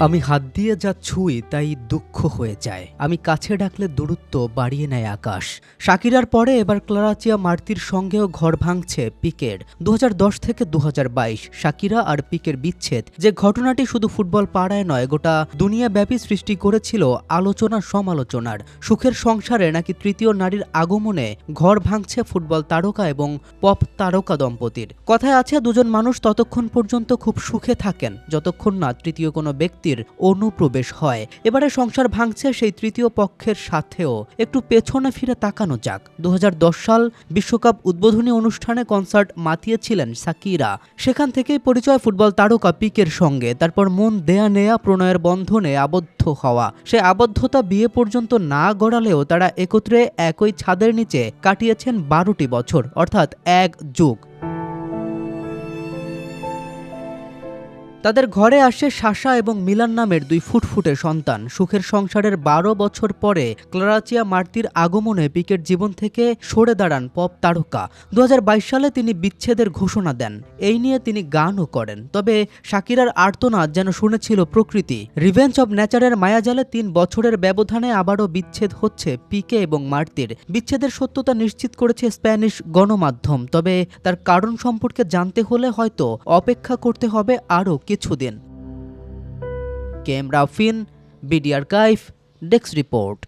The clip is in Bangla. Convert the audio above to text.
আমি হাত দিয়ে যা ছুঁই তাই দুঃখ হয়ে যায়। আমি কাছে ডাকলে দূরত্ব বাড়িয়ে নেয় আকাশ। শাকিরার পরে এবার ক্লারাচিয়া মার্তির সঙ্গেও ঘর ভাঙছে পিকের। 2010 থেকে 2022 শাকিরা আর পিকের বিচ্ছেদ, যে ঘটনাটি শুধু ফুটবল পাড়ায় নয়, গোটা দুনিয়াব্যাপী সৃষ্টি করেছিল আলোচনা সমালোচনার। সুখের সংসারে নাকি তৃতীয় নারীর আগমনে ঘর ভাঙছে ফুটবল তারকা এবং পপ তারকা দম্পতির। কথায় আছে, দুজন মানুষ ততক্ষণ পর্যন্ত খুব সুখে থাকেন যতক্ষণ না তৃতীয় কোনো ব্যক্তির অনুপ্রবেশ হয়। এবারে সংসার ভাঙছে সেই তৃতীয় পক্ষের সাথেও। একটু পেছনে ফিরে তাকানো যাক। 2010 সাল বিশ্বকাপ উদ্বোধনী অনুষ্ঠানে কনসার্ট মাতিয়েছিলেন শাকিরা। সেখান থেকেই পরিচয় ফুটবল তারকা পিকের সঙ্গে। তারপর মন দেয়া নেয়া প্রণয়ের বন্ধনে আবদ্ধ হওয়া। সে আবদ্ধতা বিয়ে পর্যন্ত না গড়ালেও তারা একত্রে একই ছাদের নিচে কাটিয়েছেন 12টি বছর, অর্থাৎ এক যুগ। তাদের ঘরে আসে সাশা এবং মিলান নামের দুই ফুটফুটে সন্তান। সুখের সংসারের 12 বছর পরে ক্লারাচিয়া মার্তির আগমনে পিকের জীবন থেকে সরে দাঁড়ান পপ তারকা। 2022 সালে তিনি বিচ্ছেদের ঘোষণা দেন। এই নিয়ে তিনি গানও করেন। তবে শাকিরার আর্তনাদ যেন শুনেছিল প্রকৃতি। রিভেঞ্জ অব নেচারের মায়াজালে 3 বছরের ব্যবধানে আবারও বিচ্ছেদ হচ্ছে পিকে এবং মার্তির। বিচ্ছেদের সত্যতা নিশ্চিত করেছে স্প্যানিশ গণমাধ্যম। তবে তার কারণ সম্পর্কে জানতে হলে হয়তো অপেক্ষা করতে হবে আরও কিছুদিন। কেম রাফিন, বিডি আর্কাইভ, ডেস্ক রিপোর্ট।